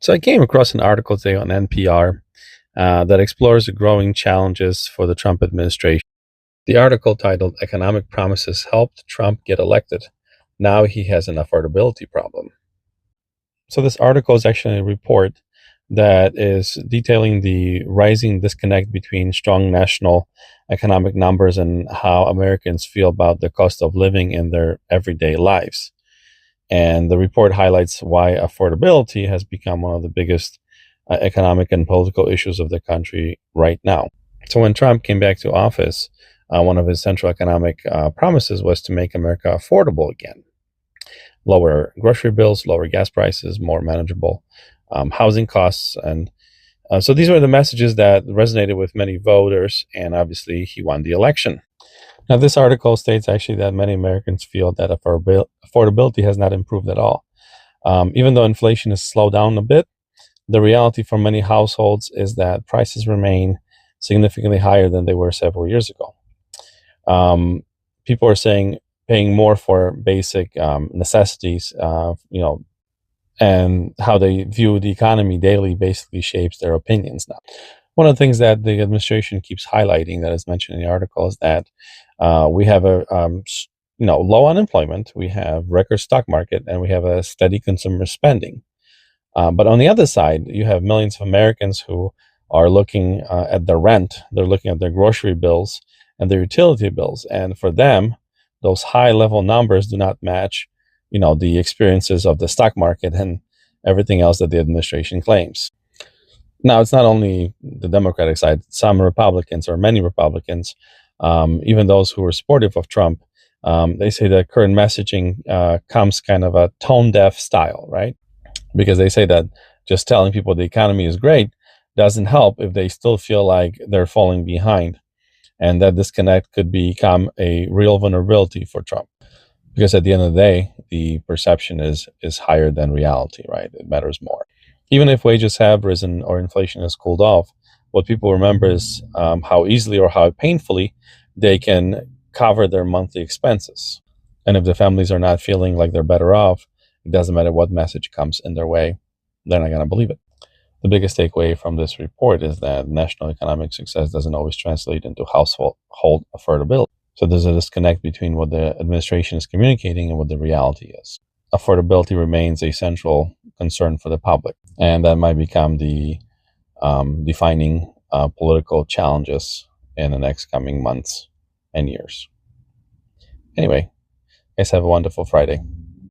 So I came across an article today on NPR that explores the growing challenges for the Trump administration. The article titled Economic Promises Helped Trump Get Elected. Now he has an affordability problem. So this article is actually a report that is detailing the rising disconnect between strong national economic numbers and how Americans feel about the cost of living in their everyday lives. And the report highlights why affordability has become one of the biggest economic and political issues of the country right now. So, when Trump came back to office, one of his central economic promises was to make America affordable again, lower grocery bills, lower gas prices, more manageable housing costs. And so, these were the messages that resonated with many voters, and obviously, he won the election. Now, this article states actually that many Americans feel that affordability has not improved at all. Even though inflation has slowed down a bit, the reality for many households is that prices remain significantly higher than they were several years ago. Um, People are saying paying more for basic necessities, and how they view the economy daily basically shapes their opinions now. One of the things that the administration keeps highlighting that is mentioned in the article is that we have low unemployment, we have record stock market, and we have a steady consumer spending. But on the other side, you have millions of Americans who are looking at their rent, they're looking at their grocery bills and their utility bills, and for them, those high level numbers do not match, the experiences of the stock market and everything else that the administration claims. Now, it's not only the Democratic side. Some Republicans, or many Republicans, even those who are supportive of Trump, they say that current messaging comes kind of a tone deaf style, right? Because they say that just telling people the economy is great doesn't help if they still feel like they're falling behind, and that disconnect could become a real vulnerability for Trump. Because at the end of the day, the perception is higher than reality, right? It matters more. Even if wages have risen or inflation has cooled off, what people remember is how easily or how painfully they can cover their monthly expenses. And if the families are not feeling like they're better off, it doesn't matter what message comes in their way, they're not going to believe it. The biggest takeaway from this report is that national economic success doesn't always translate into household affordability. So there's a disconnect between what the administration is communicating and what the reality is. Affordability remains a central concern for the public, and that might become the defining political challenges in the next coming months and years. Anyway, guys, have a wonderful Friday.